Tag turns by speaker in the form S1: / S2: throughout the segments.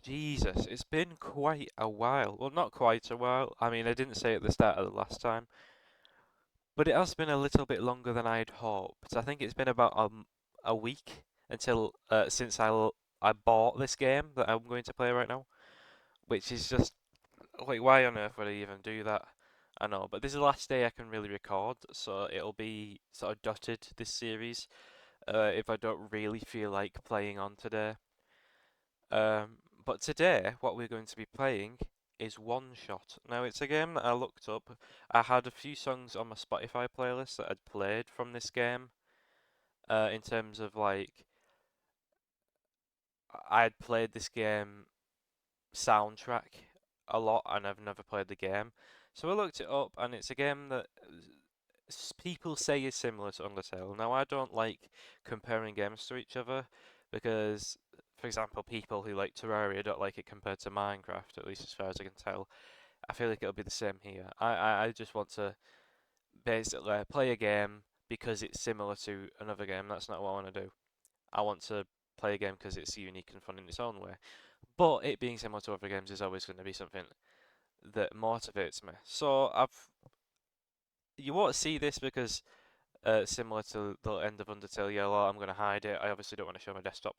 S1: Jesus, it's been quite a while. Well, not quite a while. I mean, I didn't say at the start of the last time, but it has been a little bit longer than I'd hoped. I think it's been about a week until since I bought this game that I'm going to play right now, which is just like, why on earth would I even do that? I know, but this is the last day I can really record, so it'll be sort of dotted this series if I don't really feel like playing on today. But today, what we're going to be playing is OneShot. Now, it's a game that I looked up. I had a few songs on my Spotify playlist that I'd played from this game. In terms of like, I'd played this game soundtrack a lot, and I've never played the game. So I looked it up, and it's a game that people say is similar to Undertale. Now, I don't like comparing games to each other because, for example, people who like Terraria don't like it compared to Minecraft, at least as far as I can tell. I feel like it'll be the same here. I just want to basically play a game because it's similar to another game. That's not what I want to do. I want to play a game because it's unique and fun in its own way. But it being similar to other games is always going to be something that motivates me. So you won't see this because similar to the end of Undertale Yellow, I'm going to hide it. I obviously don't want to show my desktop,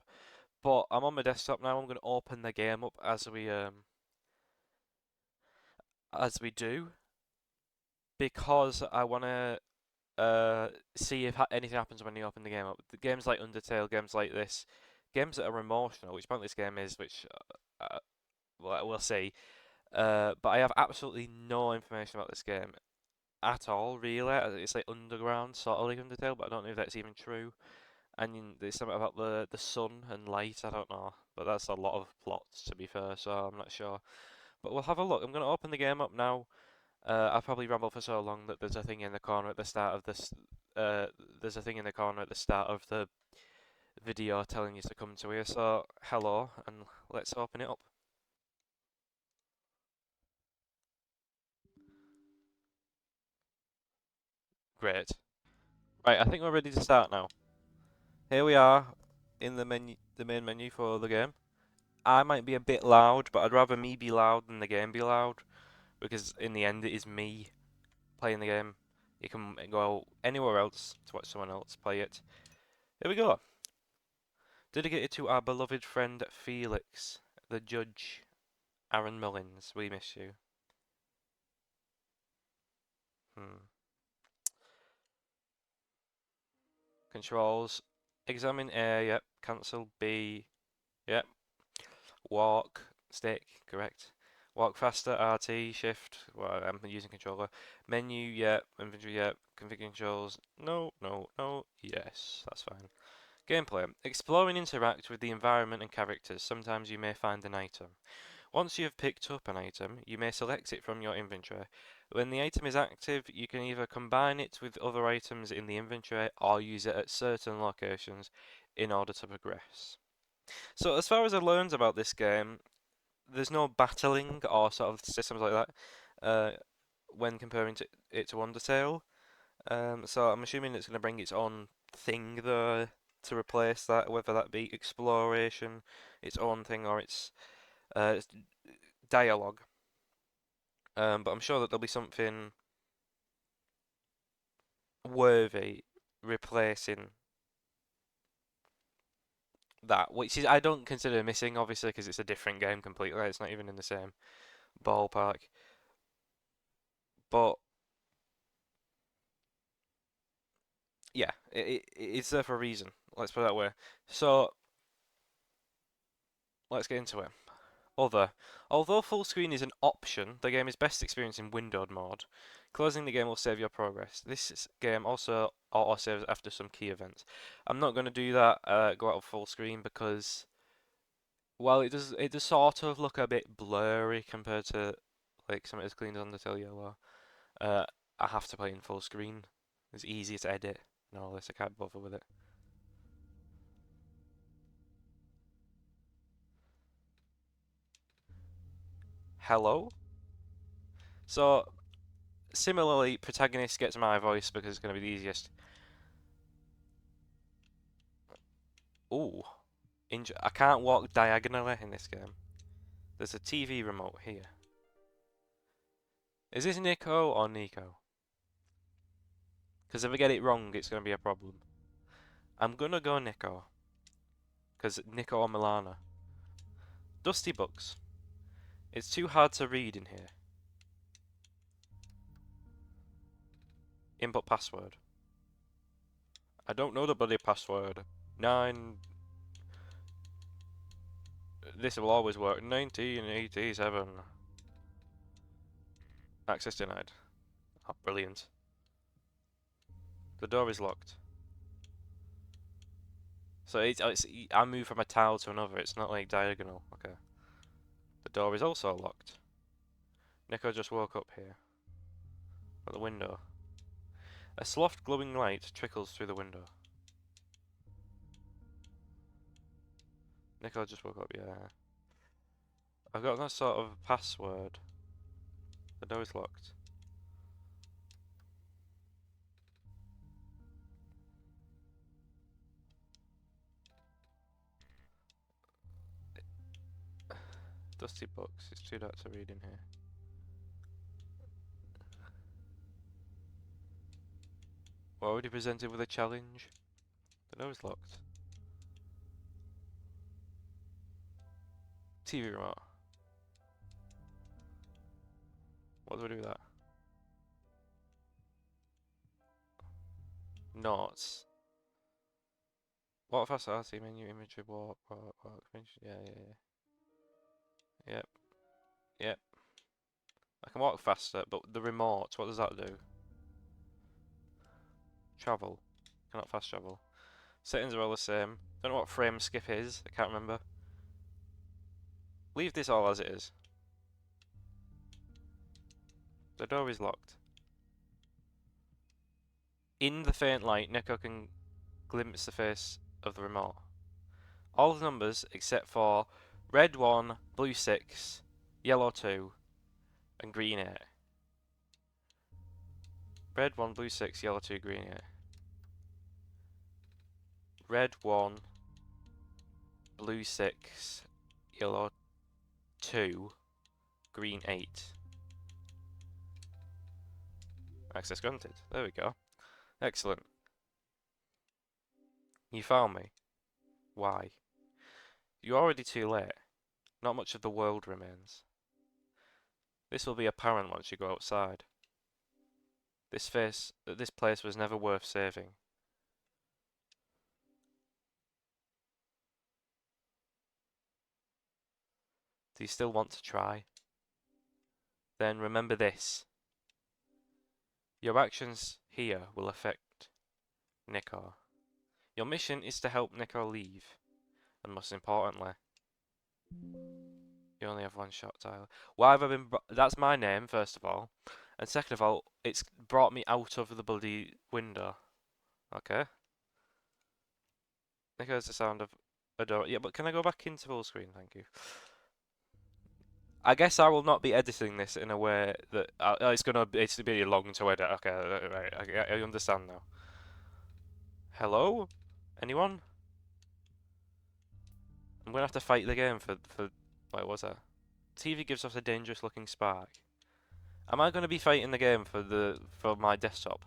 S1: but I'm on my desktop now. I'm going to open the game up as we do because I want to see if anything happens when you open the game up. The games like Undertale, games like this, games that are emotional, which apparently this game is, which well, we'll see. But I have absolutely no information about this game at all, really. It's like underground, sort of like Undertale, but I don't know if that's even true. And there's something about the sun and light, I don't know. But that's a lot of plots, to be fair, so I'm not sure. But we'll have a look. I'm going to open the game up now. I'll probably ramble for so long that there's a thing in the corner at the start of this. There's a thing in the corner at the start of the video telling you to come to here. So hello, and let's open it up. Great. Right, I think we're ready to start now. Here we are in the main menu for the game. I might be a bit loud, but I'd rather me be loud than the game be loud because in the end it is me playing the game. You can go anywhere else to watch someone else play it. Here we go. Dedicated to our beloved friend Felix, the judge, Aaron Mullins. We miss you. Hmm. Controls. Examine A, yep. Cancel B, yep. Walk, stick, correct. Walk faster, RT, shift. Well, I'm using controller. Menu, yep. Inventory, yep. Configure controls. No, no, no. Yes, that's fine. Gameplay. Explore and interact with the environment and characters. Sometimes you may find an item. Once you have picked up an item, you may select it from your inventory. When the item is active, you can either combine it with other items in the inventory or use it at certain locations in order to progress. So as far as I learned about this game, there's no battling or sort of systems like that when comparing it to Undertale. So I'm assuming it's going to bring its own thing there to replace that, whether that be exploration, its own thing, or its dialogue. But I'm sure that there'll be something worthy replacing that, which is I don't consider missing, obviously, because it's a different game completely. It's not even in the same ballpark. But yeah, it's there for a reason. Let's put it that way. So let's get into it. Other. Although full screen is an option, the game is best experienced in windowed mode. Closing the game will save your progress. This game also auto-saves after some key events. I'm not going to do that, go out of full screen because, while it does sort of look a bit blurry compared to like something as clean as Undertale Yellow, uh, I have to play in full screen. It's easier to edit and all this, I can't bother with it. Hello? So, similarly, protagonist gets my voice because it's going to be the easiest. Ooh. I can't walk diagonally in this game. There's a TV remote here. Is this Nico or Nico? Because if I get it wrong, it's going to be a problem. I'm going to go Nico. Because Nico or Milana. Dusty books. It's too hard to read in here. Input password. I don't know the bloody password. 9... This will always work. 1987. Access denied. Oh, brilliant. The door is locked. So I move from a tile to another. It's not like diagonal. Okay. The door is also locked. Nico just woke up here. At the window. A soft glowing light trickles through the window. Nico just woke up, yeah. I've got that sort of password. The door is locked. Dusty books. It's too dark to read in here. We're already presented with a challenge. The door is locked. TV remote. What do we do with that? Notes. Walk fast RT menu imagery walk. Yeah. Yep. Yep. I can walk faster, but the remote, what does that do? Travel. Cannot fast travel. Settings are all the same. Don't know what frame skip is. I can't remember. Leave this all as it is. The door is locked. In the faint light, Nico can glimpse the face of the remote. All the numbers except for red 1, blue 6, yellow 2, and green 8. Red 1, blue 6, yellow 2, green 8. Red 1, blue 6, yellow 2, green 8. Access granted. There we go. Excellent. You found me. Why? You're already too late. Not much of the world remains. This will be apparent once you go outside. This place was never worth saving. Do you still want to try? Then remember this. Your actions here will affect Nico. Your mission is to help Nico leave. And most importantly, you only have one shot, Tyler. Why have I been... That's my name, first of all. And second of all, it's brought me out of the bloody window. Okay. Nico's the sound of a door. Yeah, but can I go back into full screen? Thank you. I guess I will not be editing this in a way that... it's gonna be long to edit. Okay, right. I understand now. Hello? Anyone? I'm gonna have to fight the game for wait, what was that? TV gives off a dangerous looking spark. Am I gonna be fighting the game for my desktop?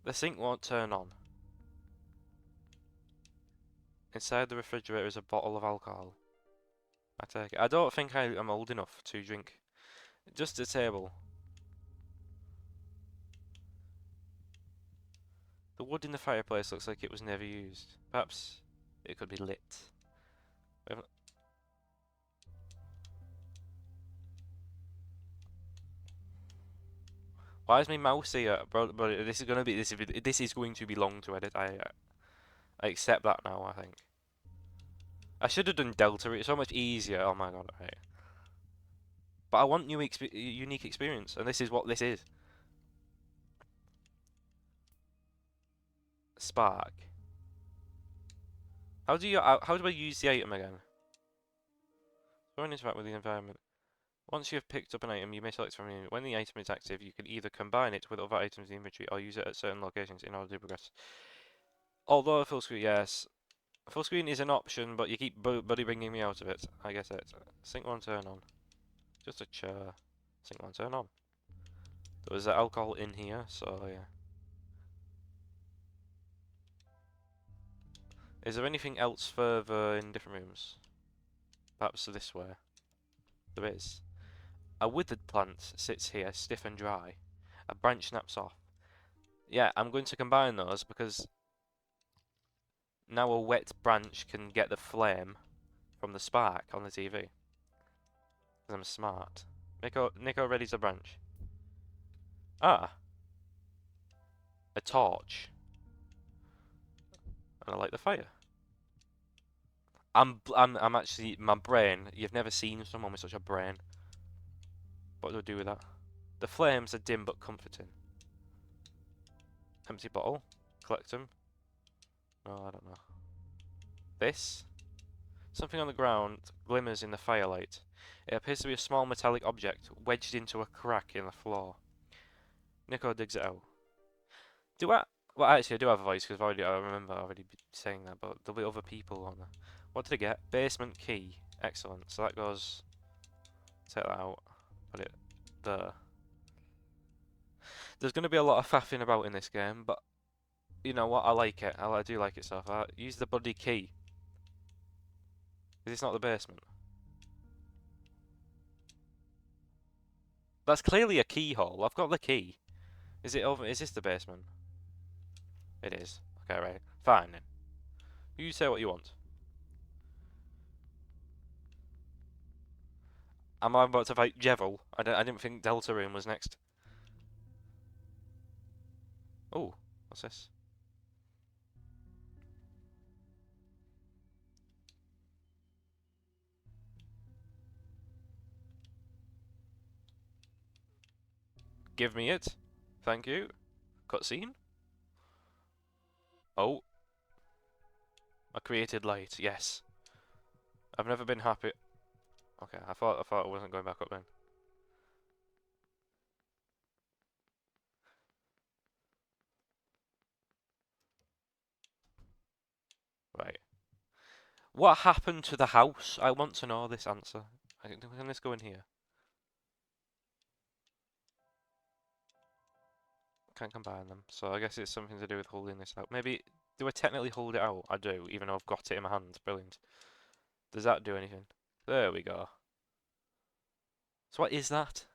S1: The sink won't turn on. Inside the refrigerator is a bottle of alcohol. I take it. I don't think I am old enough to drink. Just a table. The wood in the fireplace looks like it was never used. Perhaps it could be lit. Why is my mouse here, bro? This is going to be long to edit. I accept that now. I think I should have done Delta. It's so much easier. Oh my god! Right. But I want unique experience, and this is what this is. Spark. How do I use the item again? Go and interact with the environment. Once you have picked up an item, you may select from it. When the item is active, you can either combine it with other items in the inventory or use it at certain locations in order to progress. Although full screen, yes. Full screen is an option, but you keep buddy bringing me out of it. I get it. Sync one turn on. Just a chair. Sync one turn on. There was alcohol in here, so yeah. Is there anything else further in different rooms? Perhaps this way. There is. A withered plant sits here, stiff and dry. A branch snaps off. Yeah, I'm going to combine those because now a wet branch can get the flame from the spark on the TV. Because I'm smart. Nico ready's a branch. Ah, a torch. And I light the fire. I'm actually, my brain, you've never seen someone with such a brain. What do I do with that? The flames are dim but comforting. Empty bottle. Collect them. No, I don't know. This? Something on the ground glimmers in the firelight. It appears to be a small metallic object wedged into a crack in the floor. Nico digs it out. Do I? Well, actually, I do have a voice because I remember already saying that, but there'll be other people on there. What did I get? Basement key. Excellent. So that goes. Take that out. Put it there. There's going to be a lot of faffing about in this game, but you know what? I like it. I do like it so far. Use the bloody key. Is this not the basement? That's clearly a keyhole. I've got the key. Is it over? Is this the basement? It is. Okay, right. Fine then. You say what you want. Am I about to fight Jevil? I didn't think Delta Room was next. Oh, what's this? Give me it. Thank you. Cutscene. Oh, a created light. Yes. I've never been happy. Okay, I thought I wasn't going back up then. Right. What happened to the house? I want to know this answer. Can this go in here? Can't combine them. So I guess it's something to do with holding this out. Maybe, do I technically hold it out? I do, even though I've got it in my hand. Brilliant. Does that do anything? There we go. So what is that?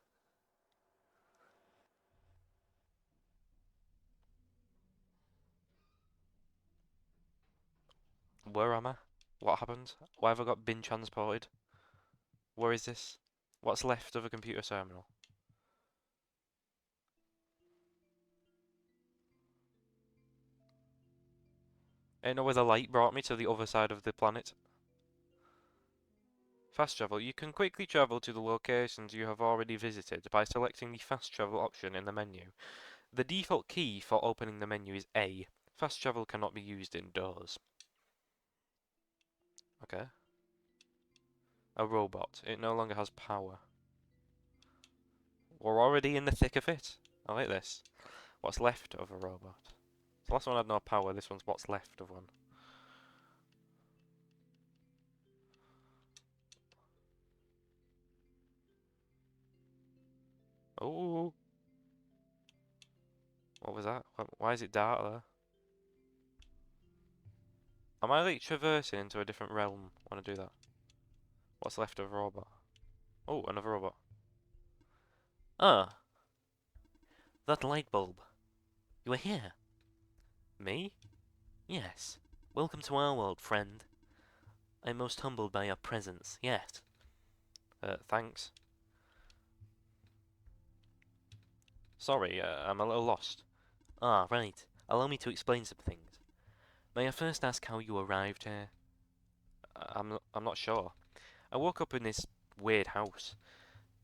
S1: Where am I? What happened? Why have I been transported? Where is this? What's left of a computer terminal? I know where the light brought me to the other side of the planet. Fast travel. You can quickly travel to the locations you have already visited by selecting the fast travel option in the menu. The default key for opening the menu is A. Fast travel cannot be used indoors. Okay. A robot. It no longer has power. We're already in the thick of it. I like this. What's left of a robot? The last one had no power, this one's what's left of one. Oh, what was that? Why is it dark there? Am I like traversing into a different realm when I do that? What's left of a robot? Oh, another robot. Ah, that light bulb. You are here. Me? Yes. Welcome to our world, friend. I'm most humbled by your presence. Yes. Thanks. Sorry, I'm a little lost. Ah, right. Allow me to explain some things. May I first ask how you arrived here? I'm not sure. I woke up in this weird house.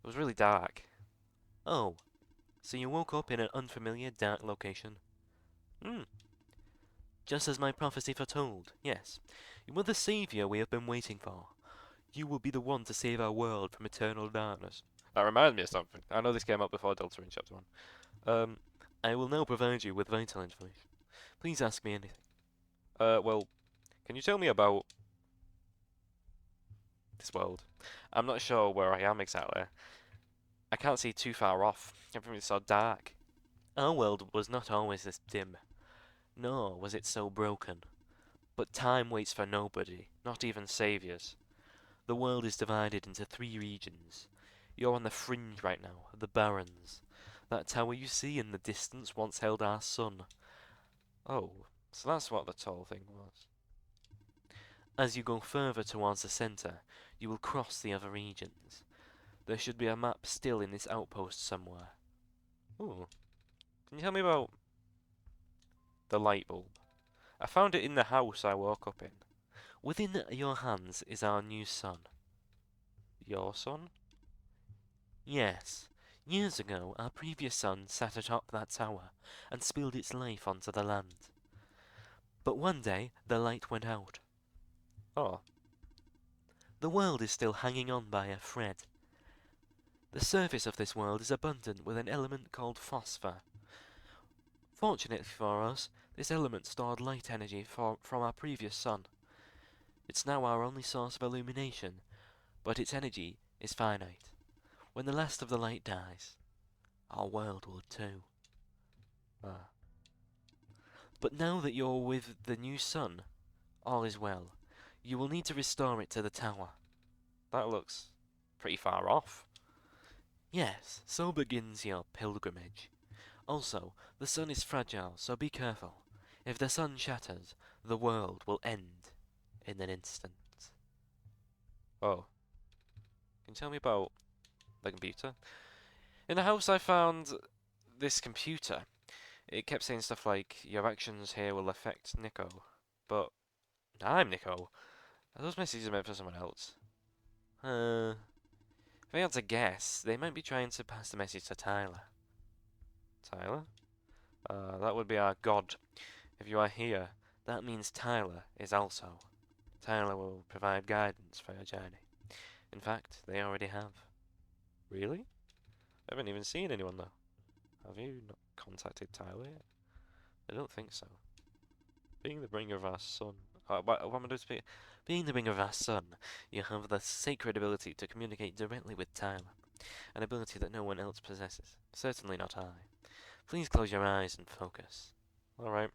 S1: It was really dark. Oh, so you woke up in an unfamiliar, dark location? Hmm. Just as my prophecy foretold, yes. You are the savior we have been waiting for. You will be the one to save our world from eternal darkness. That reminds me of something. I know this came up before Delta in Chapter 1. I will now provide you with vital information. Please ask me anything. Well, Can you tell me about this world? I'm not sure where I am exactly. I can't see too far off. Everything's so dark. Our world was not always this dim, nor was it so broken. But time waits for nobody, not even saviors. The world is divided into 3 regions. You're on the fringe right now, the Barrens. That tower you see in the distance once held our sun. Oh, so that's what the tall thing was. As you go further towards the centre, you will cross the other regions. There should be a map still in this outpost somewhere. Ooh, can you tell me about the light bulb? I found it in the house I woke up in. Within your hands is our new sun. Your son? Yes. Years ago, our previous sun sat atop that tower and spilled its life onto the land. But one day, the light went out. Oh. The world is still hanging on by a thread. The surface of this world is abundant with an element called phosphor. Fortunately for us, this element stored light energy from our previous sun. It's now our only source of illumination, but its energy is finite. When the last of the light dies, our world will too. Ah. But now that you're with the new sun, all is well. You will need to restore it to the tower. That looks pretty far off. Yes, so begins your pilgrimage. Also, the sun is fragile, so be careful. If the sun shatters, the world will end in an instant. Oh, can you tell me about the computer? In the house I found this computer. It kept saying stuff like, your actions here will affect Nico. But I'm Nico. Are those messages meant for someone else? If I had to guess, they might be trying to pass the message to Tyler. Tyler? That would be our god. If you are here, that means Tyler is also. Tyler will provide guidance for your journey. In fact, they already have. Really? I haven't even seen anyone though. Have you not contacted Tyler yet? I don't think so. Being the bringer of our son. What am I doing to be? Being the bringer of our son, you have the sacred ability to communicate directly with Tyler. An ability that no one else possesses. Certainly not I. Please close your eyes and focus. Alright.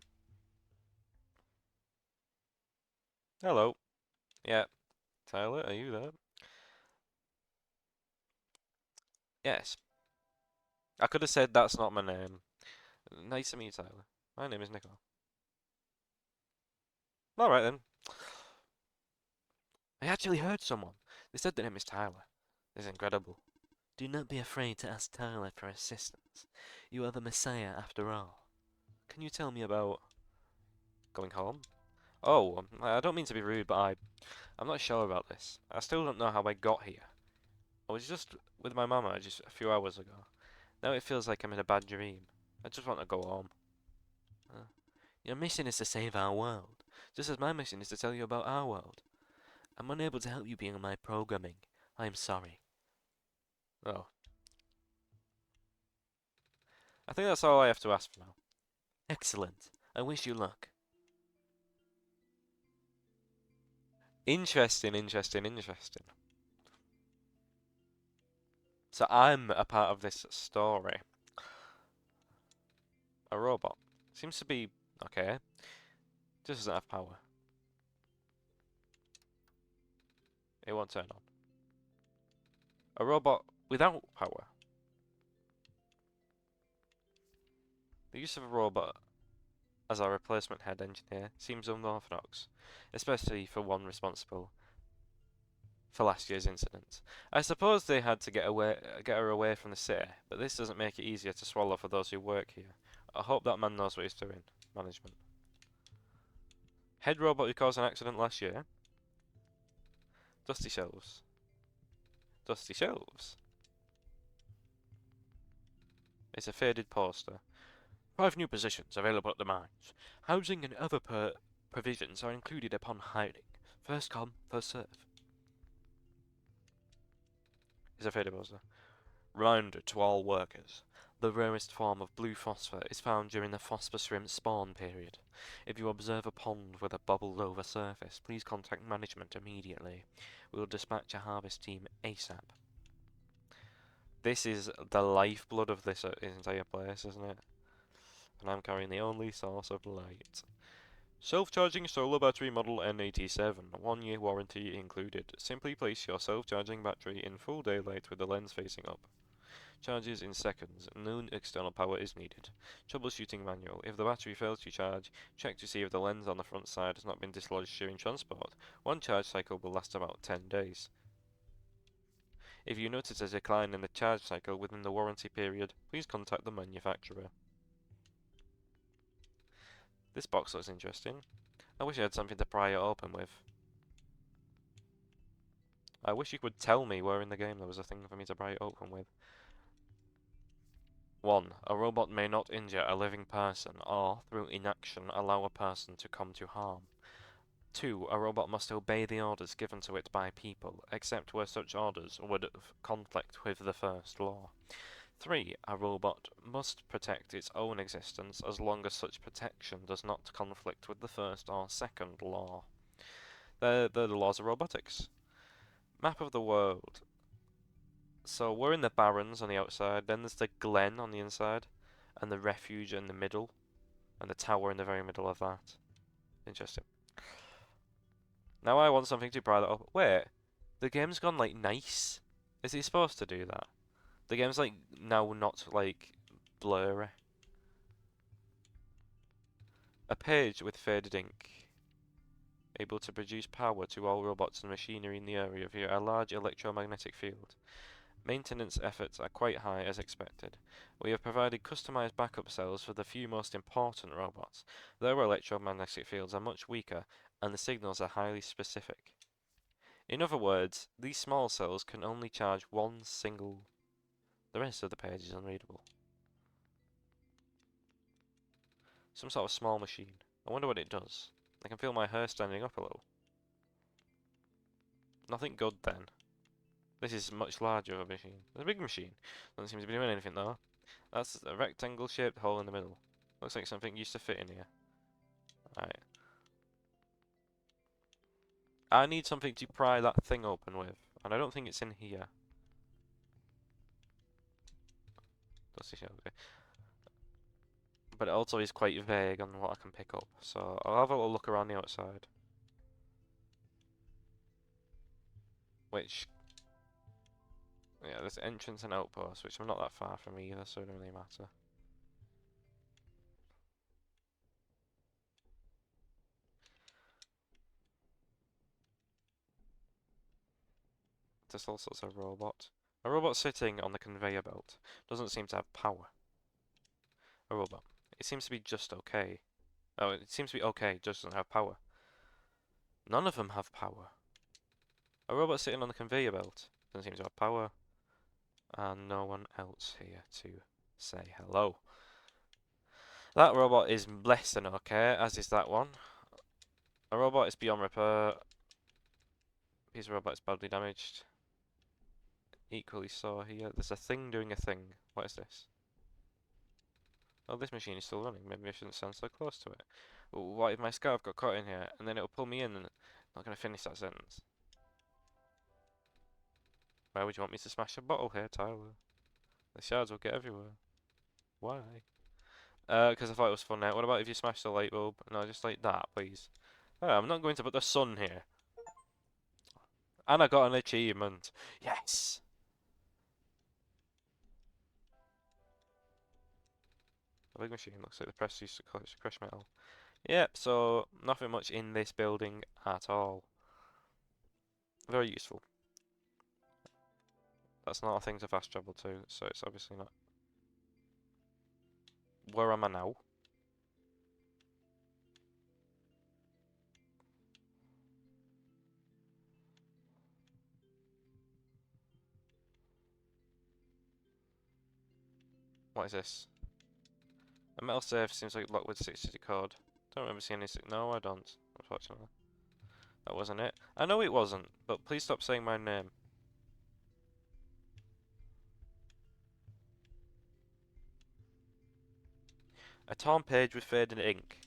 S1: Hello. Yeah. Tyler, are you there? Yes. I could have said that's not my name. Nice to meet you, Tyler. My name is Nico. Alright then. I actually heard someone. They said the name is Tyler. This is incredible. Do not be afraid to ask Tyler for assistance. You are the Messiah after all. Can you tell me about going home? Oh, I don't mean to be rude, but I'm not sure about this. I still don't know how I got here. I was just with my mama just a few hours ago. Now it feels like I'm in a bad dream. I just want to go home. Your mission is to save our world, just as my mission is to tell you about our world. I'm unable to help you beyond my programming. I am sorry. Oh. I think that's all I have to ask for now. Excellent. I wish you luck. Interesting, interesting, interesting. So I'm a part of this story. A robot. Seems to be okay. Just doesn't have power. It won't turn on. A robot without power. The use of a robot as our replacement head engineer seems unorthodox, especially for one responsible for last year's incident. I suppose they had to get her away from the city, but this doesn't make it easier to swallow for those who work here. I hope that man knows what he's doing. Management. Head robot who caused an accident last year. Dusty shelves. Dusty shelves. It's a faded poster. 5 new positions available at the mines. Housing and other provisions are included upon hiring. First come, first serve. It's a faded poster. Reminder to all workers. The rarest form of blue phosphor is found during the phosphor shrimp spawn period. If you observe a pond with a bubbled over surface, please contact management immediately. We will dispatch a harvest team ASAP. This is the lifeblood of this entire place, isn't it? And I'm carrying the only source of light. Self-charging solar battery model N87, 1-year warranty included. Simply place your self-charging battery in full daylight with the lens facing up. Charges in seconds. No external power is needed. Troubleshooting manual. If the battery fails to charge, check to see if the lens on the front side has not been dislodged during transport. One charge cycle will last about 10 days. If you notice a decline in the charge cycle within the warranty period, please contact the manufacturer. This box looks interesting. I wish I had something to pry it open with. I wish you could tell me where in the game there was a thing for me to pry it open with. 1. A robot may not injure a living person or, through inaction, allow a person to come to harm. 2. A robot must obey the orders given to it by people, except where such orders would conflict with the first law. 3. A robot must protect its own existence as long as such protection does not conflict with the first or second law. They're the laws of robotics. Map of the world. So we're in the Barrens on the outside, then there's the Glen on the inside, and the Refuge in the middle, and the tower in the very middle of that. Interesting. Now I want something to pry that up. Wait, the game's gone like nice? Is it supposed to do that? The game's like now not like blurry. A page with faded ink. Able to produce power to all robots and machinery in the area via a large electromagnetic field. Maintenance efforts are quite high as expected. We have provided customized backup cells for the few most important robots. Their electromagnetic fields are much weaker and the signals are highly specific. In other words, these small cells can only charge one single... The rest of the page is unreadable. Some sort of small machine. I wonder what it does. I can feel my hair standing up a little. Nothing good then. This is much larger of a machine. It's a big machine. Doesn't seem to be doing anything though. That's a rectangle shaped hole in the middle. Looks like something used to fit in here. Right. I need something to pry that thing open with. And I don't think it's in here. Okay. But it also is quite vague on what I can pick up. So I'll have a little look around the outside. Which... Yeah, there's entrance and outpost, which I'm not that far from either, so it doesn't really matter. There's all sorts of robot. A robot sitting on the conveyor belt doesn't seem to have power. A robot. It seems to be just okay. Oh, it seems to be okay, just doesn't have power. None of them have power. A robot sitting on the conveyor belt doesn't seem to have power. And no one else here to say hello. That robot is less than okay, as is that one. A robot is beyond repair. Piece of robot is badly damaged. Equally so here. There's a thing doing a thing. What is this? Oh, this machine is still running. Maybe I shouldn't stand so close to it. What if my scarf got caught in here and then it'll pull me in and I'm not going to finish that sentence? Why would you want me to smash a bottle here, Tyler? The shards will get everywhere. Why? Because I thought it was fun now. What about if you smash the light bulb? No, just like that, please. Oh, I'm not going to put the sun here. And I got an achievement. Yes! A big machine. Looks like the press used to crush metal. Yep, so nothing much in this building at all. Very useful. That's not a thing to fast travel to, so it's obviously not. Where am I now? What is this? A metal safe seems like locked with 6-digit code. Don't remember seeing any. No, I don't. Unfortunately, that wasn't it. I know it wasn't, but please stop saying my name. A torn page with faded ink.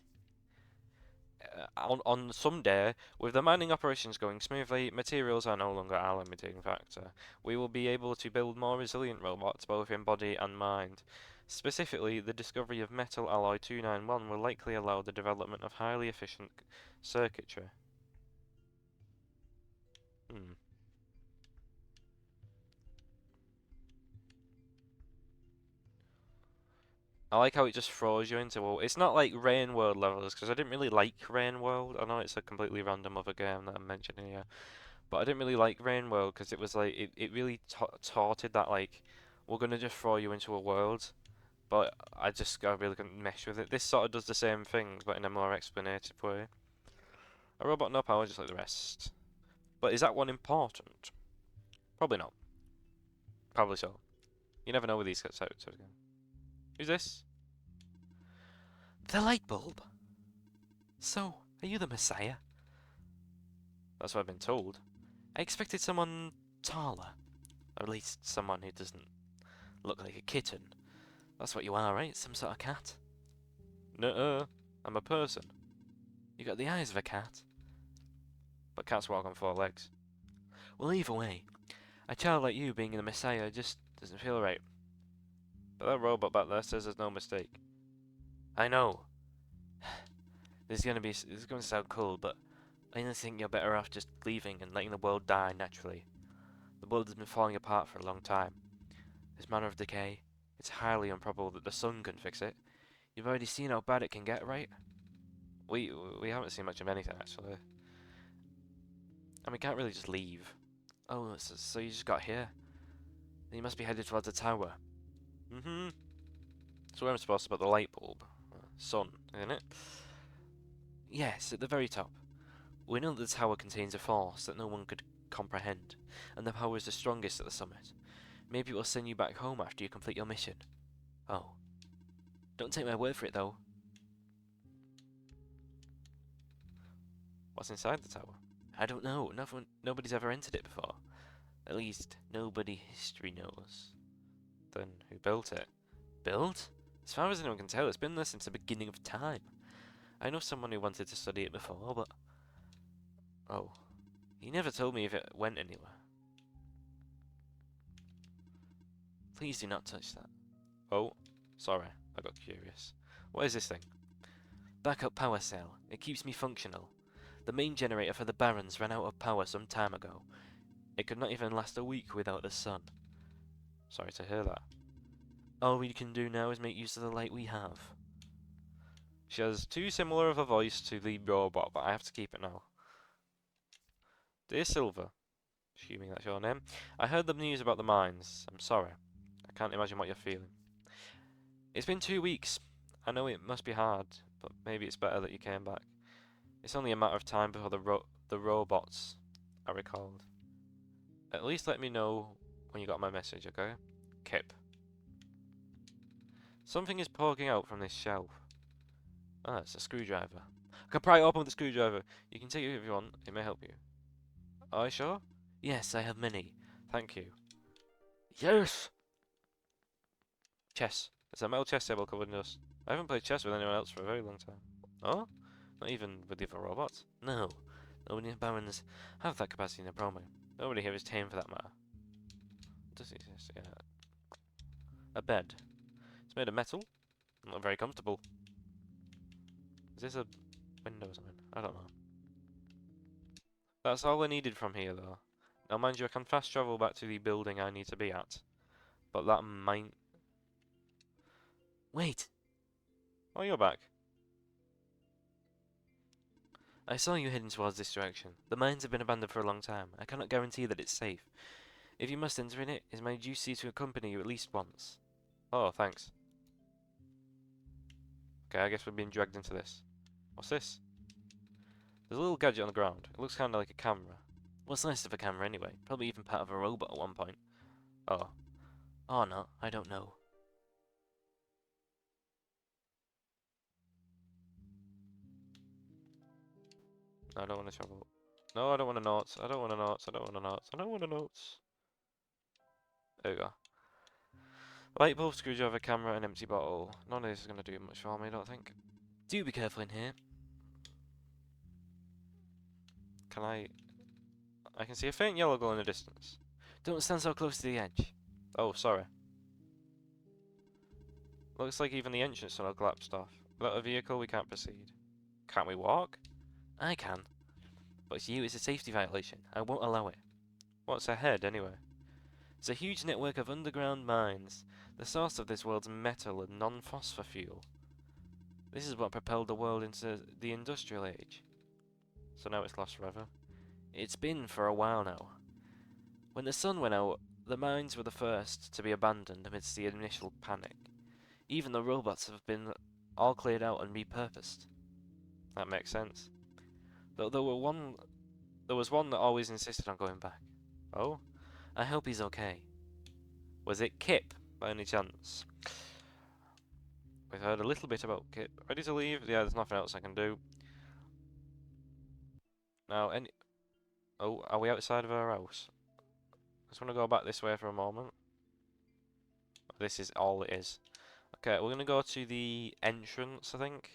S1: On some day, with the mining operations going smoothly, materials are no longer our limiting factor. We will be able to build more resilient robots, both in body and mind. Specifically, the discovery of metal alloy 291 will likely allow the development of highly efficient circuitry. Hmm. I like how it just throws you into all. It's not like Rain World levels, because I didn't really like Rain World. I know it's a completely random other game that I'm mentioning here. But I didn't really like Rain World because it was like it really tauted that like we're gonna just throw you into a world, but I really couldn't mesh with it. This sort of does the same thing but in a more explanative way. A robot no power just like the rest. But is that one important? Probably not. Probably so. You never know with these sets out again. Who's this? The light bulb. So, are you the Messiah? That's what I've been told. I expected someone taller, or at least someone who doesn't look like a kitten. That's what you are, right? Some sort of cat? Nuh-uh. I'm a person. You got the eyes of a cat. But cats walk on four legs. Well, either way, a child like you being the Messiah just doesn't feel right. But that robot back there says there's no mistake. I know. This is going to sound cool, but I honestly think you're better off just leaving and letting the world die naturally. The world has been falling apart for a long time. This manner of decay, it's highly improbable that the sun can fix it. You've already seen how bad it can get, right? We we haven't seen much of anything actually. And we can't really just leave. Oh, so you just got here? Then you must be headed towards the tower. Mm-hmm. So where am I supposed to put the light bulb? Sun, isn't it? Yes, at the very top. We know that the tower contains a force that no one could comprehend, and the power is the strongest at the summit. Maybe it will send you back home after you complete your mission. Oh. Don't take my word for it, though. What's inside the tower? I don't know. Nobody's ever entered it before. At least, nobody history knows. Then, who built it? Built? As far as anyone can tell, it's been there since the beginning of time. I know someone who wanted to study it before, but... Oh. He never told me if it went anywhere. Please do not touch that. Oh, sorry. I got curious. What is this thing? Backup power cell. It keeps me functional. The main generator for the Barons ran out of power some time ago. It could not even last a week without the sun. Sorry to hear that. All we can do now is make use of the light we have. She has too similar of a voice to the robot, but I have to keep it now. Dear Silver, assuming that's your name, I heard the news about the mines. I'm sorry. I can't imagine what you're feeling. It's been 2 weeks. I know it must be hard, but maybe it's better that you came back. It's only a matter of time before the robots are recalled. At least let me know when you got my message, okay? Kip. Something is poking out from this shelf. Ah, it's a screwdriver. I can pry it open with a screwdriver. You can take it if you want. It may help you. Are you sure? Yes, I have many. Thank you. Yes! Chess. It's a metal chess table covered in dust. I haven't played chess with anyone else for a very long time. Oh? Not even with the other robots? No. Nobody in Barons have that capacity in the promo. Nobody here is tame for that matter. Does it exist? Yeah. A bed. It's made of metal. Not very comfortable. Is this a window or something? I don't know. That's all I needed from here, though. Now, mind you, I can fast travel back to the building I need to be at. But that might... Wait! Oh, you're back. I saw you heading towards this direction. The mines have been abandoned for a long time. I cannot guarantee that it's safe. If you must enter in it, it is my duty to accompany you at least once. Oh, thanks. Okay, I guess we're being dragged into this. What's this? There's a little gadget on the ground. It looks kind of like a camera. What's nice of a camera anyway? Probably even part of a robot at one point. Oh. Oh no, I don't know. No, I don't want to travel. No, I don't want to notes. I don't want to notes. I don't want to notes. I don't want to notes. There we go. Light bulb, screwdriver, camera, and empty bottle. None of this is going to do much for me, I don't think. Do be careful in here. Can I can see a faint yellow glow in the distance. Don't stand so close to the edge. Oh, sorry. Looks like even the entrance tunnel collapsed off. Without a vehicle, we can't proceed. Can't we walk? I can. But to you, it's a safety violation. I won't allow it. What's ahead, anyway? It's a huge network of underground mines, the source of this world's metal and non-phosphor fuel. This is what propelled the world into the industrial age. So now it's lost forever. It's been for a while now. When the sun went out, the mines were the first to be abandoned amidst the initial panic. Even the robots have been all cleared out and repurposed. That makes sense. Though there was one that always insisted on going back. Oh? I hope he's okay. Was it Kip, by any chance? We've heard a little bit about Kip. Ready to leave? Yeah, there's nothing else I can do. Now, oh, are we outside of our house? I just want to go back this way for a moment. This is all it is. Okay, we're going to go to the entrance, I think.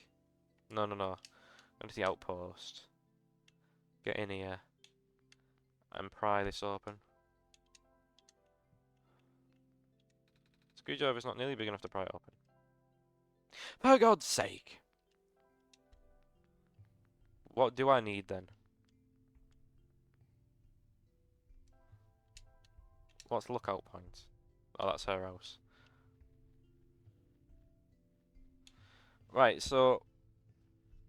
S1: No. Go to the outpost. Get in here. And pry this open. Screwdriver's not nearly big enough to pry it open. For God's sake! What do I need then? What's lookout point? Oh, that's her house. Right, so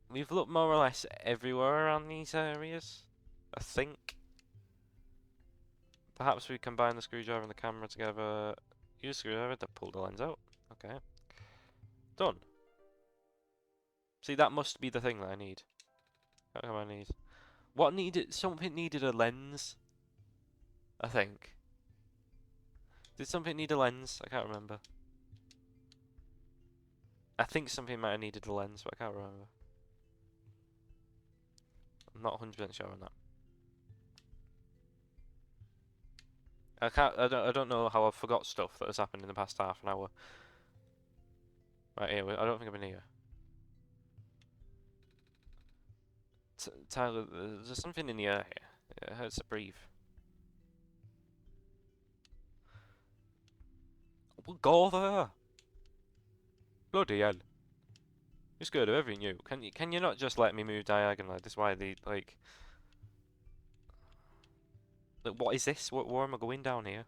S1: we've looked more or less everywhere around these areas, I think. Perhaps we combine the screwdriver and the camera together. Use the screwdriver to pull the lens out. Okay. Done. See, that must be the thing that I need. What do I need? What needed? Something needed a lens, I think. Did something need a lens? I can't remember. I think something might have needed a lens, but I can't remember. I'm not 100% sure on that. I don't know how I forgot stuff that has happened in the past half an hour. Right here, I don't think I've been here. Tyler, there's something in the air here. It hurts to breathe. We'll go there. Bloody hell. You're scared of everything, you. Can you not just let me move diagonally? This is why the like what is this? Where am I going down here?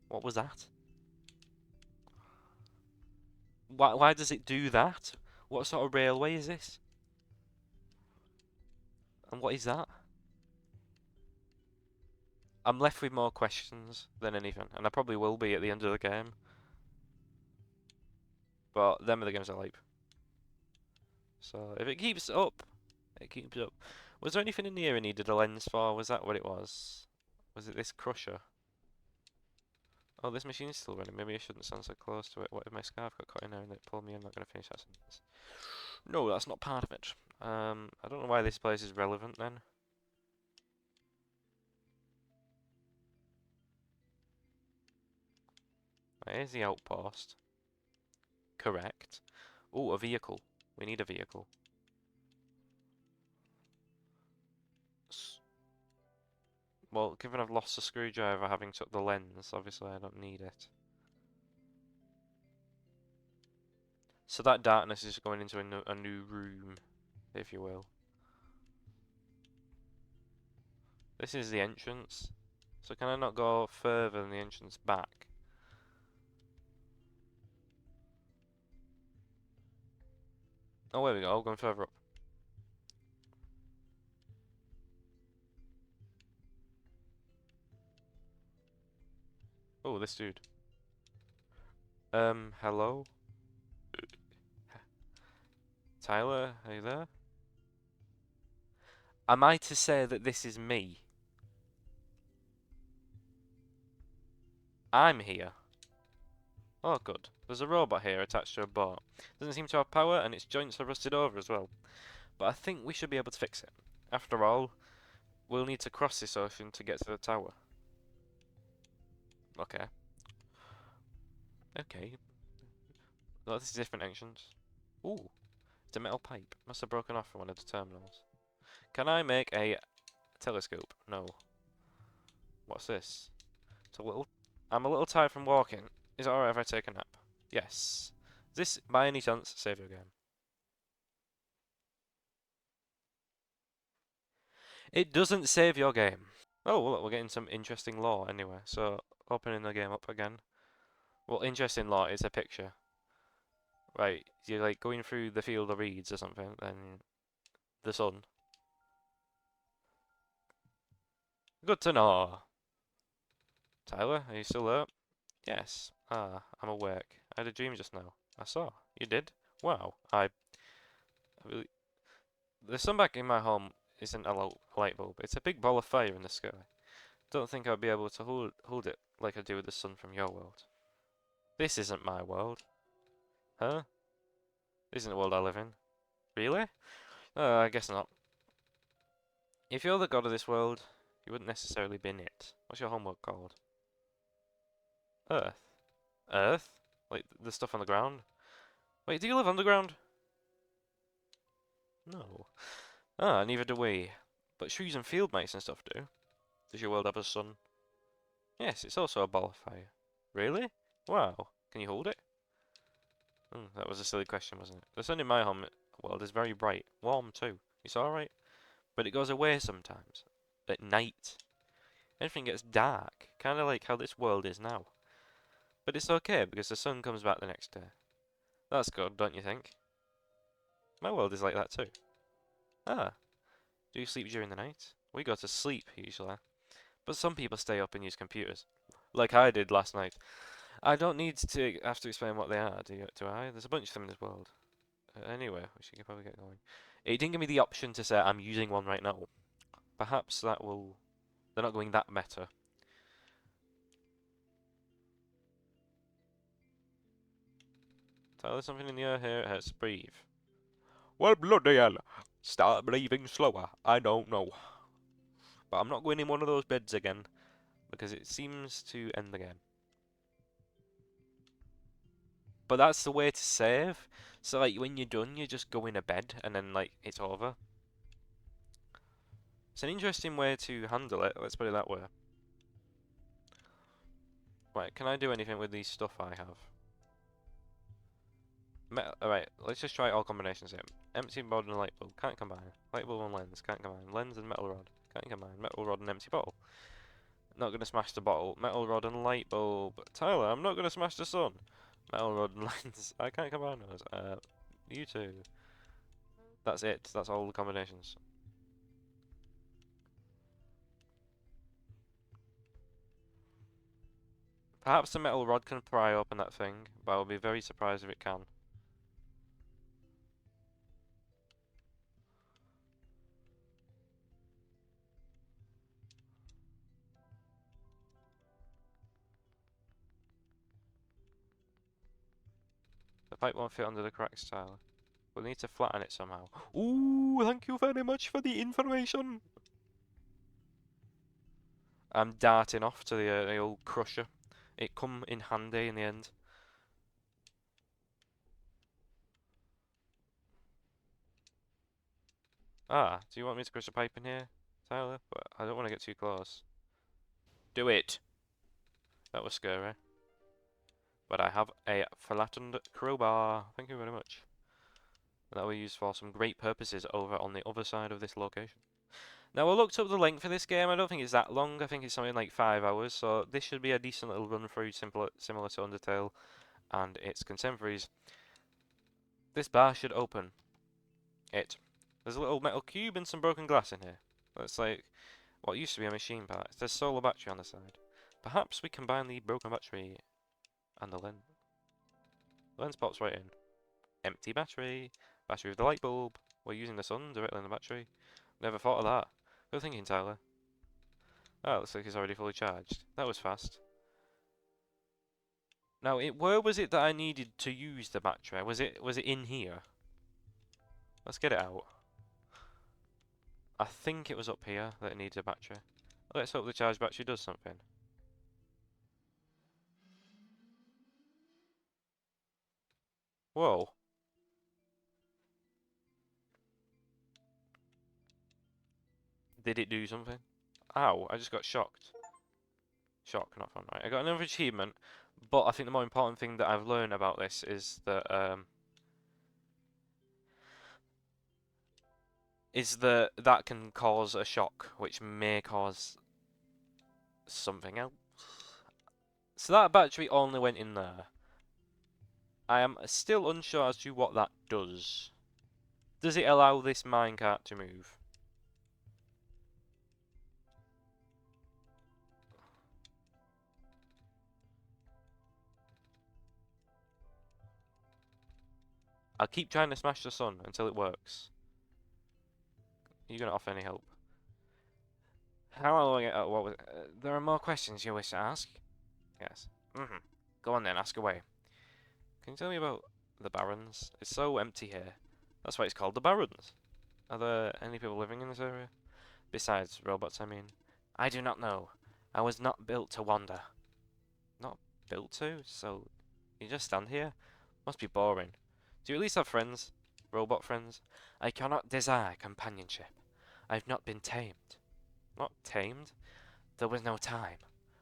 S1: What was that? Why does it do that? What sort of railway is this? And what is that? I'm left with more questions than anything, and I probably will be at the end of the game. But them are the games I like. So if it keeps up, it keeps up. Was there anything in here I needed a lens for? Was that what it was? Was it this crusher? Oh, this machine's still running. Maybe I shouldn't stand so close to it. What if my scarf got caught in there and it pulled me? I'm not going to finish that sentence. No, that's not part of it. I don't know why this place is relevant then. Here's the outpost. Correct. Oh, a vehicle. We need a vehicle. Well, given I've lost the screwdriver having took the lens, obviously I don't need it. So that darkness is going into a new room, if you will. This is the entrance. So can I not go further than the entrance back? Oh, there we go. Going further up. Oh, this dude. Hello? Tyler, are you there? Am I to say that this is me? I'm here. Oh, good. There's a robot here attached to a boat. Doesn't seem to have power, and its joints are rusted over as well. But I think we should be able to fix it. After all, we'll need to cross this ocean to get to the tower. Okay. Okay. Well, this is different entrance. Ooh, it's a metal pipe. Must have broken off from one of the terminals. Can I make a telescope? No. What's this? It's a little... I'm a little tired from walking. Is it alright if I take a nap? Yes. Is this, by any chance, save your game? It doesn't save your game. Oh, well, look, we're getting some interesting lore anyway. So, opening the game up again. Well, interesting lore is a picture. Right, you're like going through the field of reeds or something, then the sun. Good to know. Tyler, are you still there? Yes. Ah, I'm awake. I had a dream just now. I saw. You did? Wow. I really... The sun back in my home isn't a light bulb. It's a big ball of fire in the sky. Don't think I'd be able to hold it like I do with the sun from your world. This isn't my world. Huh? This isn't the world I live in. Really? I guess not. If you're the god of this world, you wouldn't necessarily be in it. What's your homeworld called? Earth. Earth? Like the stuff on the ground? Wait, do you live underground? No. Ah, neither do we. But trees and field mice and stuff do. Does your world have a sun? Yes, it's also a ball of fire. Really? Wow. Can you hold it? That was a silly question, wasn't it? The sun in my home world is very bright. Warm too. It's alright. But it goes away sometimes. At night. Everything gets dark. Kinda like how this world is now. But it's okay because the sun comes back the next day. That's good, don't you think? My world is like that too. Ah, do you sleep during the night? We go to sleep usually. But some people stay up and use computers. Like I did last night. I don't need to have to explain what they are, do I? There's a bunch of them in this world. Anyway, we should probably get going. It didn't give me the option to say I'm using one right now. Perhaps that will... They're not going that meta. Tell us something in the air here. It hurts to breathe. Well, bloody hell. Start breathing slower. I don't know. But I'm not going in one of those beds again. Because it seems to end the game. But that's the way to save. So, like, when you're done, you just go in a bed. And then, like, it's over. It's an interesting way to handle it. Let's put it that way. Right, can I do anything with these stuff I have? Alright, let's just try all combinations here. Empty board and light bulb, can't combine. Light bulb and lens, can't combine. Lens and metal rod, can't combine. Metal rod and empty bottle. Not gonna smash the bottle. Metal rod and light bulb. Tyler, I'm not gonna smash the sun. Metal rod and lens. I can't combine those. You two. That's it. That's all the combinations. Perhaps the metal rod can pry open that thing, but I will be very surprised if it can. The pipe won't fit under the cracks, Tyler. We'll need to flatten it somehow. Ooh, thank you very much for the information. I'm darting off to the old crusher. It come in handy in the end. Ah, do you want me to crush a pipe in here, Tyler? But I don't want to get too close. Do it! That was scary. But I have a flattened crowbar. Thank you very much. That will use for some great purposes over on the other side of this location. Now, I looked up the length for this game. I don't think it's that long. I think it's something like 5 hours. So this should be a decent little run through, similar to Undertale and its contemporaries. This bar should open it. There's a little metal cube and some broken glass in here. That's like what used to be a machine part. There's a solar battery on the side. Perhaps we combine the broken battery and the lens. The lens pops right in. Empty battery. Battery of the light bulb. We're using the sun directly in the battery. Never thought of that. Good thinking, Tyler. Oh, looks like it's already fully charged. That was fast. Now, where was it that I needed to use the battery? Was it in here? Let's get it out. I think it was up here that it needs a battery. Let's hope the charge battery does something. Whoa. Did it do something? Ow, I just got shocked. Shock, not fun, right? I got another achievement, but I think the more important thing that I've learned about this is that that can cause a shock, which may cause something else. So that battery only went in there. I am still unsure as to what that does. Does it allow this minecart to move? I'll keep trying to smash the sun until it works. Are you going to offer any help? How long? What was? There are more questions you wish to ask? Yes. Go on then, ask away. Can you tell me about the Barrens? It's so empty here. That's why it's called the Barrens. Are there any people living in this area? Besides robots, I mean. I do not know. I was not built to wander. Not built to? So, you just stand here? Must be boring. Do you at least have friends? Robot friends? I cannot desire companionship. I've not been tamed. Not tamed? There was no time.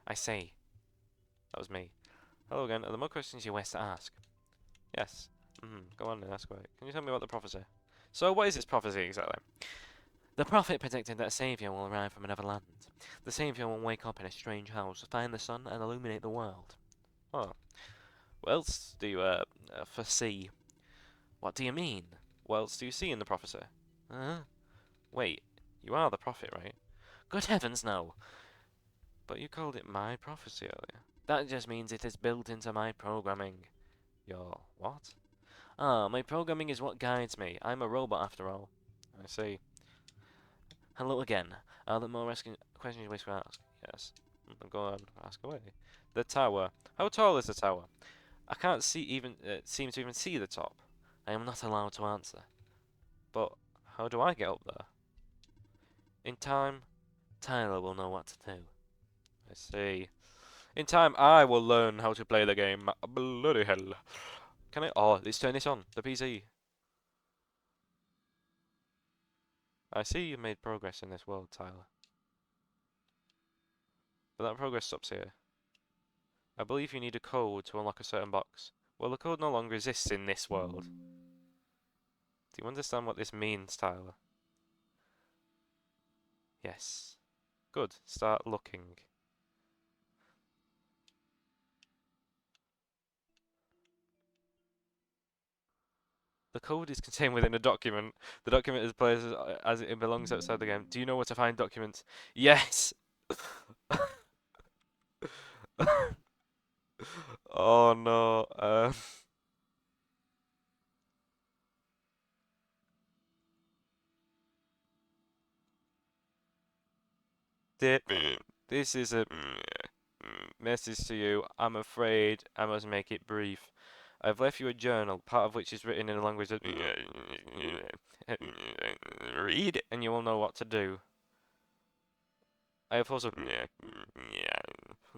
S1: I see. That was me. Hello again. Are there more questions you wish to ask? Yes. Go on then, that's great. Can you tell me about the prophecy? So, what is this prophecy exactly? The prophet predicted that a saviour will arrive from another land. The saviour will wake up in a strange house, find the sun, and illuminate the world. Oh. What else do you, foresee? What do you mean? What else do you see in the prophecy? Wait, you are the prophet, right? Good heavens, no! But you called it my prophecy earlier. That just means it is built into my programming. Your what? Ah, my programming is what guides me. I'm a robot after all. I see. Hello again. Are there more questions you wish to ask? Yes. Go on, ask away. The tower. How tall is the tower? I can't seem to even see the top. I am not allowed to answer. But how do I get up there? In time, Tyler will know what to do. I see. In time, I will learn how to play the game. Bloody hell. Can I? Oh, let's turn this on. The PC. I see you've made progress in this world, Tyler. But that progress stops here. I believe you need a code to unlock a certain box. Well, the code no longer exists in this world. Do you understand what this means, Tyler? Yes. Good. Start looking. The code is contained within a document. The document is placed as it belongs outside the game. Do you know where to find documents? Yes! Oh no. This is a message to you. I'm afraid I must make it brief. I've left you a journal, part of which is written in a language that read it and you will know what to do. I have also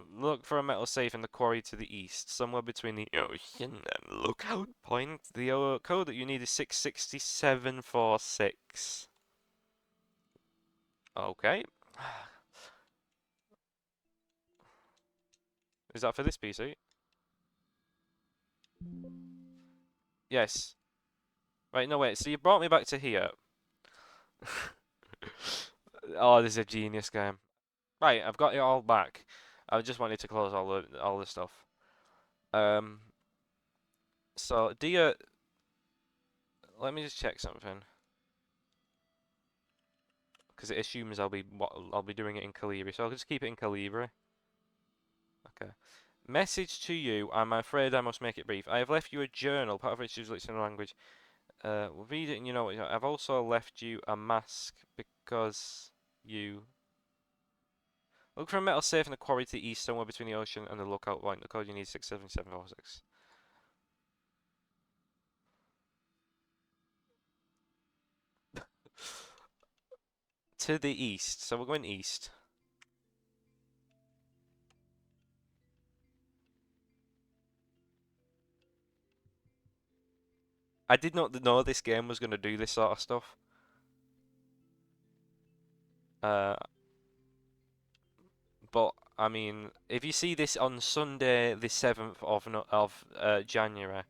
S1: look for a metal safe in the quarry to the east, somewhere between the ocean and lookout point. The code that you need is 66746. Okay. Is that for this PC? Yes. Right, no wait, so you brought me back to here. Oh, this is a genius game. Right, I've got it all back. I just wanted to close all the stuff. Um, so let me just check something because it assumes I'll be doing it in Calibri, so I'll just keep it in Calibri. Okay. Message to you. I'm afraid I must make it brief. I have left you a journal, part of which is written in language. Read it and you know what. I've also left you a mask because you look for a metal safe in the quarry to the east, somewhere between the ocean and the lookout point. The code you need is 67746. To the east. So we're going east. I did not know this game was going to do this sort of stuff. Uh, but I mean, if you see this on Sunday, the 7th of January,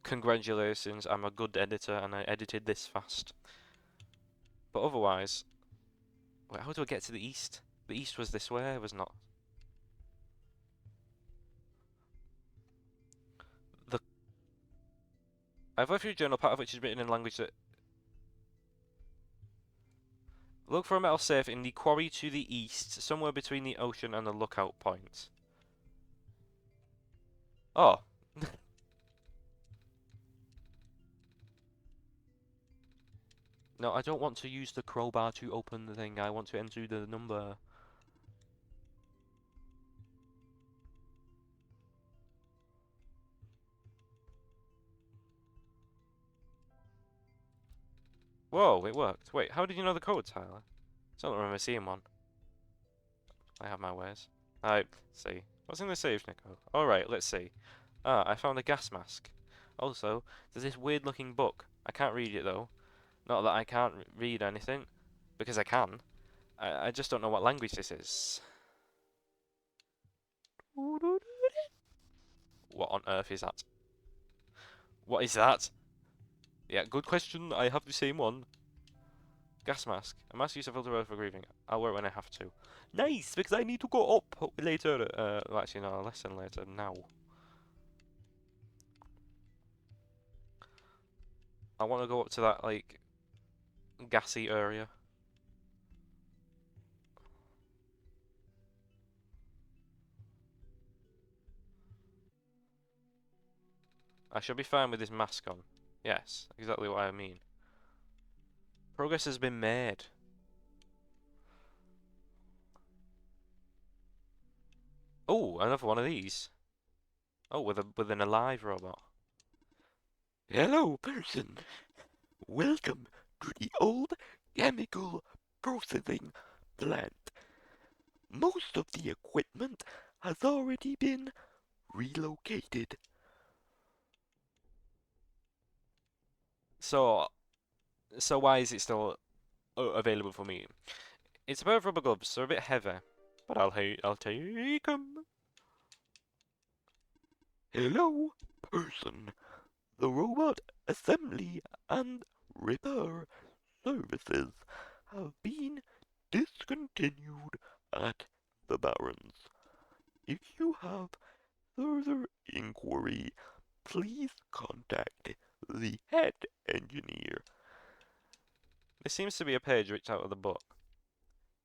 S1: congratulations, I'm a good editor and I edited this fast. But otherwise, wait, how do I get to the east? The east was this way, was not. The I've left you a journal, part of which is written in language that look for a metal safe in the quarry to the east, somewhere between the ocean and the lookout point. Oh. No, I don't want to use the crowbar to open the thing. I want to enter the number. Whoa, it worked. Wait, how did you know the code, Tyler? I don't remember seeing one. I have my ways. Alright, see. What's in the safe, Nico? Alright, let's see. Ah, I found a gas mask. Also, there's this weird looking book. I can't read it though. Not that I can't read anything, because I can. I just don't know what language this is. What on earth is that? What is that? Yeah, good question. I have the same one. Gas mask. A mask used to filter air for breathing. I'll wear it when I have to. Nice, because I need to go up later. Well, actually, no, a lesson later. Now. I want to go up to that, like, gassy area. I should be fine with this mask on. Yes, exactly what I mean. Progress has been made. Oh, another one of these. Oh, with an alive robot. Hello, person. Welcome to the old chemical processing plant. Most of the equipment has already been relocated. So, so why is it still available for me? It's a pair of rubber gloves, they're a bit heavy, but I'll take them. Hello, person. The robot assembly and repair services have been discontinued at the Barrens. If you have further inquiry, please contact the head engineer. This seems to be a page ripped out of the book.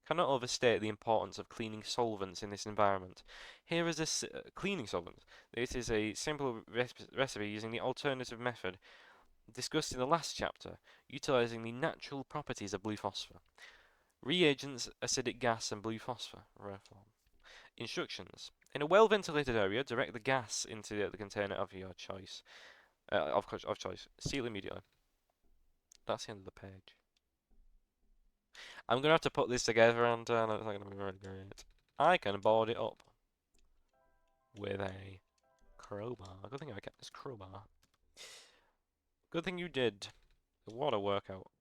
S1: Cannot overstate the importance of cleaning solvents in this environment. Here is a cleaning solvent. This is a simple recipe using the alternative method discussed in the last chapter, utilizing the natural properties of blue phosphor. Reagents, acidic gas, and blue phosphor. Instructions. In a well-ventilated area, direct the gas into the container of your choice. Of choice. Seal immediately. That's the end of the page. I'm gonna have to put this together, and it's not gonna be very great. I can board it up with a crowbar. Good thing I kept this crowbar. Good thing you did. What a workout.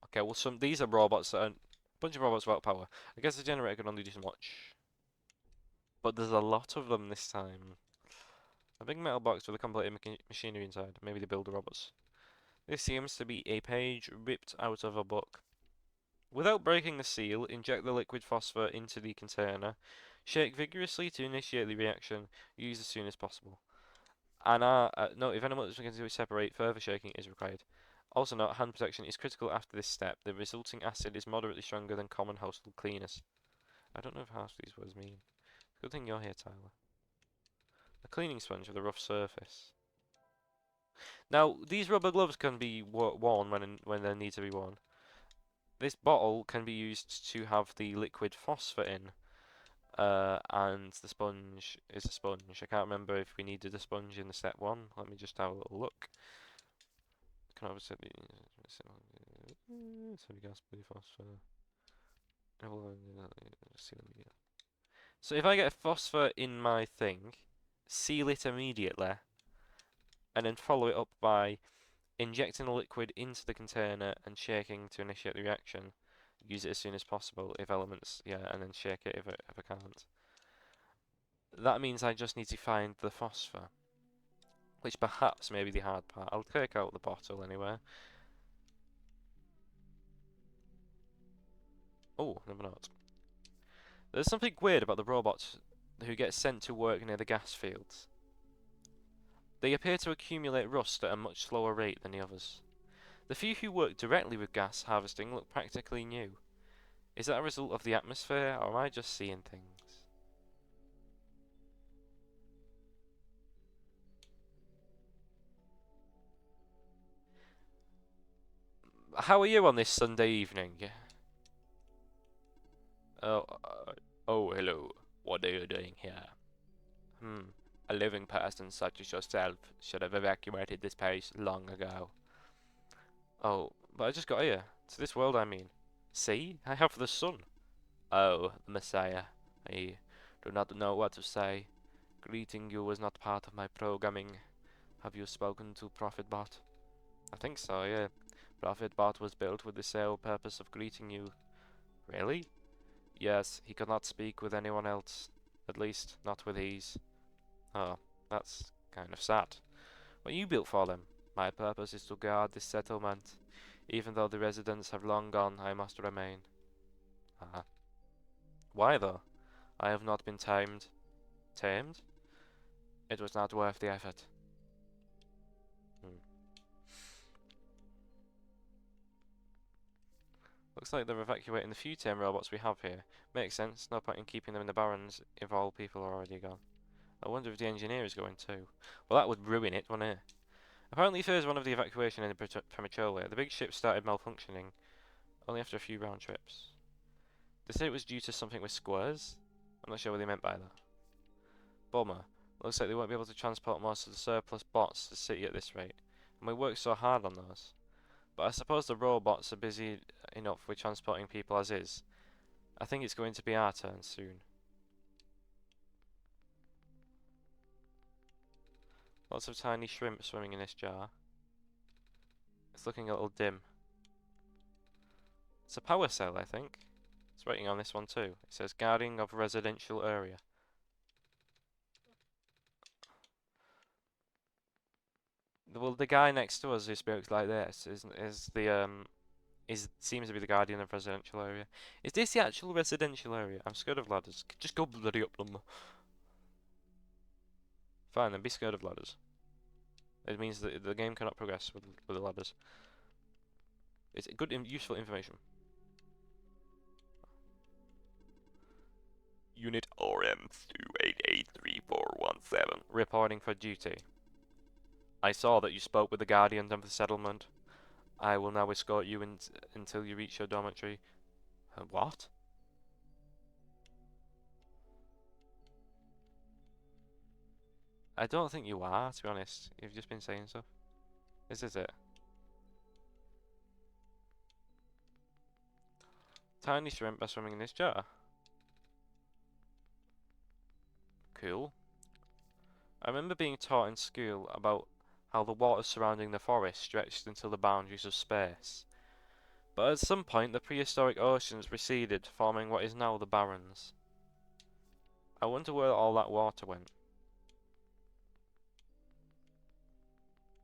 S1: Okay, well, these are robots that are a bunch of robots without power. I guess the generator can only do so much, but there's a lot of them this time. A big metal box with a complete machinery inside. Maybe they build the robots. This seems to be a page ripped out of a book. Without breaking the seal, inject the liquid phosphor into the container. Shake vigorously to initiate the reaction. Use as soon as possible. And note, if animals begin to separate, further shaking is required. Also note, hand protection is critical after this step. The resulting acid is moderately stronger than common household cleaners. I don't know if half these words mean. Good thing you're here, Tyler. A cleaning sponge with a rough surface. Now, these rubber gloves can be worn when they need to be worn. This bottle can be used to have the liquid phosphor in, and the sponge is a sponge. I can't remember if we needed a sponge in the step one. Let me just have a little look. Can I obviously gas, blue phosphor. So if I get a phosphor in my thing, seal it immediately, and then follow it up by Injecting the liquid into the container and shaking to initiate the reaction. Use it as soon as possible if elements, yeah, and then shake it if I can't. That means I just need to find the phosphor, which perhaps may be the hard part. I'll take out the bottle anyway. Oh, never not. There's something weird about the robots who get sent to work near the gas fields. They appear to accumulate rust at a much slower rate than the others. The few who work directly with gas harvesting look practically new. Is that a result of the atmosphere, or am I just seeing things? How are you on this Sunday evening? Oh, oh, hello. What are you doing here? A living person such as yourself should have evacuated this place long ago. Oh, but I just got here. To this world, I mean. See? I have the sun. Oh, the Messiah. I do not know what to say. Greeting you was not part of my programming. Have you spoken to ProfitBot? I think so, yeah. ProfitBot was built with the sole purpose of greeting you. Really? Yes, he could not speak with anyone else. At least, not with ease. Oh, that's kind of sad. What you built for them? My purpose is to guard this settlement. Even though the residents have long gone, I must remain. Ah. Why though? I have not been tamed. Tamed? It was not worth the effort. Hmm. Looks like they're evacuating the few tame robots we have here. Makes sense, no point in keeping them in the barrens if all people are already gone. I wonder if the engineer is going too. Well, that would ruin it, wouldn't it? Apparently phase one of the evacuation ended prematurely. The big ship started malfunctioning only after a few round trips. They said it was due to something with squares? I'm not sure what they meant by that. Bummer. Looks like they won't be able to transport most of the surplus bots to the city at this rate. And we worked so hard on those. But I suppose the robots are busy enough with transporting people as is. I think it's going to be our turn soon. Lots of tiny shrimp swimming in this jar. It's looking a little dim. It's a power cell, I think. It's writing on this one too. It says guarding of residential area. Well, the guy next to us who speaks like this seems to be the guardian of residential area. Is this the actual residential area? I'm scared of ladders. Just go bloody up them. Fine, then be scared of ladders. It means that the game cannot progress with the ladders. It's good, useful information. Unit RM288347 reporting for duty. I saw that you spoke with the guardian of the settlement. I will now escort you until you reach your dormitory. What? I don't think you are, to be honest. You've just been saying stuff. This is it. Tiny shrimp are swimming in this jar. Cool. I remember being taught in school about how the water surrounding the forest stretched until the boundaries of space. But at some point the prehistoric oceans receded, forming what is now the Barrens. I wonder where all that water went.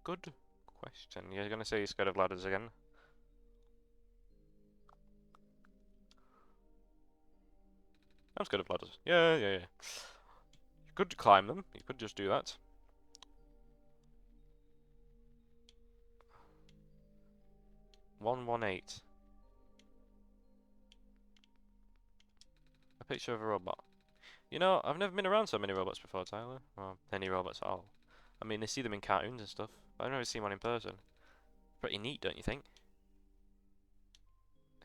S1: Good question. You're gonna say you're scared of ladders again? I'm scared of ladders. Yeah. You could climb them. You could just do that. $118. A picture of a robot. You know, I've never been around so many robots before, Tyler. Or any robots at all. I mean, I see them in cartoons and stuff, but I've never seen one in person. Pretty neat, don't you think?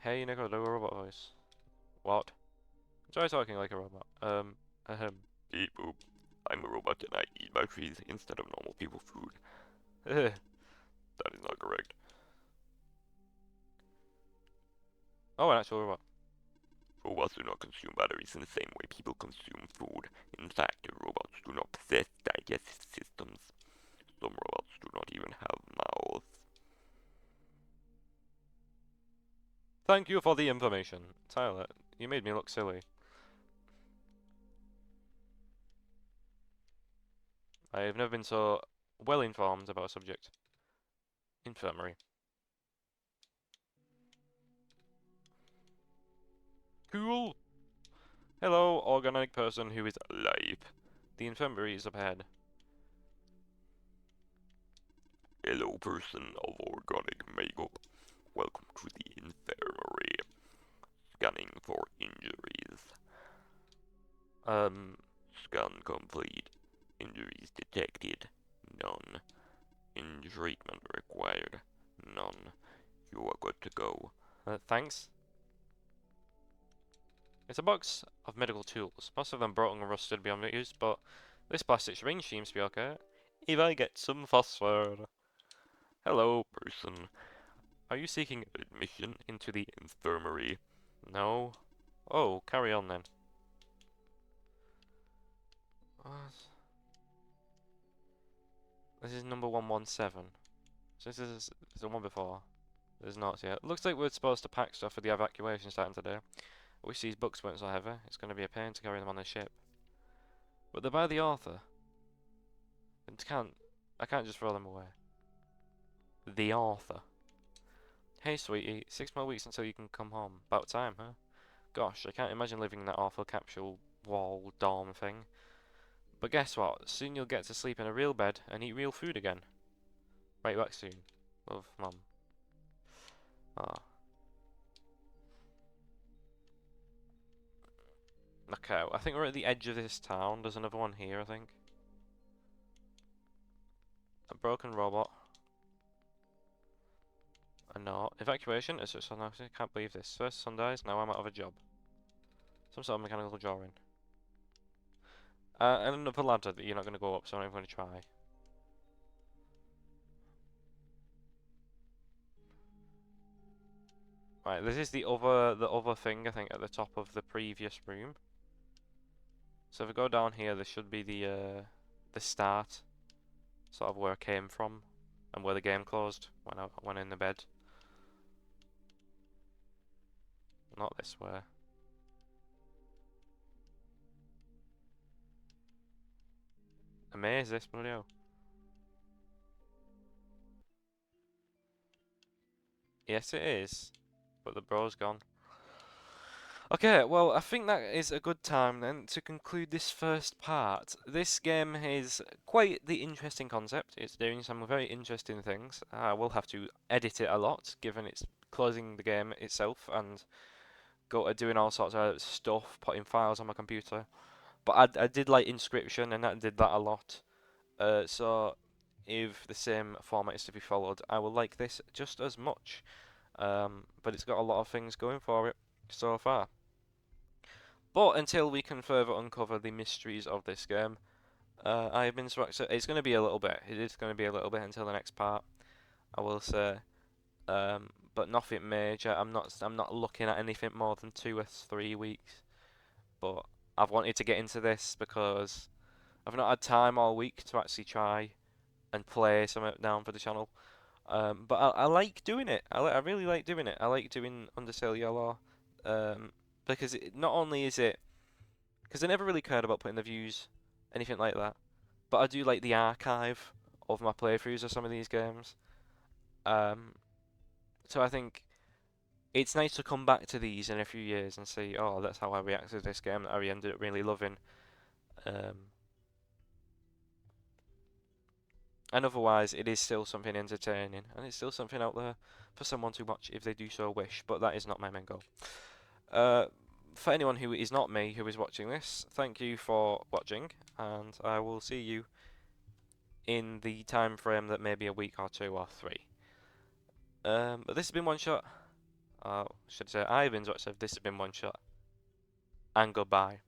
S1: Hey, Nico, do a robot voice. What? Try talking like a robot. Ahem.
S2: Beep boop. I'm a robot and I eat batteries instead of normal people food.
S1: Eh,
S2: That is not correct.
S1: oh, an actual robot.
S2: Robots do not consume batteries in the same way people consume food. In fact, robots do not possess digestive systems. Some robots do not even have mouths.
S1: Thank you for the information. Tyler, you made me look silly. I have never been so well informed about a subject. Infirmary. Cool. Hello, organic person who is alive. The infirmary is up ahead.
S2: Hello, person of organic makeup. Welcome to the infirmary. Scanning for injuries. Scan complete. Injuries detected. None. In treatment required. None. You are good to go.
S1: Thanks. It's a box of medical tools, most of them broken and rusted beyond use, but this plastic syringe seems to be okay. If I get some phosphor. Hello.
S2: Person,
S1: Are you seeking...
S2: admission into the infirmary.
S1: No. Oh, carry on then. What? This is number 117. So this is the one before. There's notes here. Looks like we're supposed to pack stuff for the evacuation starting today. I wish these books weren't so heavy. It's going to be a pain to carry them on the ship. But they're by the author. And I can't just throw them away. The author. Hey sweetie, 6 more weeks until you can come home. About time, huh? Gosh, I can't imagine living in that awful capsule wall dorm thing. But guess what? Soon you'll get to sleep in a real bed and eat real food again. Right back soon. Love, Mum. Ah. Okay, I think we're at the edge of this town. There's another one here, I think. A broken robot. A note. Evacuation? It's just I can't believe this. First son dies, now I'm out of a job. Some sort of mechanical drawing. And another ladder that you're not going to go up, so I'm not even going to try. Right, this is the other thing, I think, at the top of the previous room. So if we go down here, there should be the start, sort of where I came from, and where the game closed when I went in the bed. Not this way. Amaze this, bloody hell. Yes, it is, but the bro's gone. Okay, well, I think that is a good time then to conclude this first part. This game is quite the interesting concept. It's doing some very interesting things. I will have to edit it a lot, given it's closing the game itself and doing all sorts of stuff, putting files on my computer. But I did like Inscription, and that did that a lot. So if the same format is to be followed, I will like this just as much. But it's got a lot of things going for it so far. But until we can further uncover the mysteries of this game, I have been so it's going to be a little bit. It is going to be a little bit until the next part, I will say. But nothing major. I'm not looking at anything more than 2 or 3 weeks. But I've wanted to get into this because I've not had time all week to actually try and play something down for the channel. But I like doing it. I really like doing it. I like doing Undersale Yellow. Because not only is it because I never really cared about putting the views, anything like that. But I do like the archive of my playthroughs of some of these games. Um, so I think it's nice to come back to these in a few years and see, oh, that's how I reacted to this game that I ended up really loving. Um, and otherwise, it is still something entertaining, and it's still something out there for someone to watch if they do so wish. But that is not my main goal. Uh, for anyone who is not me who is watching this, thank you for watching, and I will see you in the time frame that may be a week or 2 or 3. But this has been OneShot. Should I say Ivan's what said this has been OneShot. And goodbye.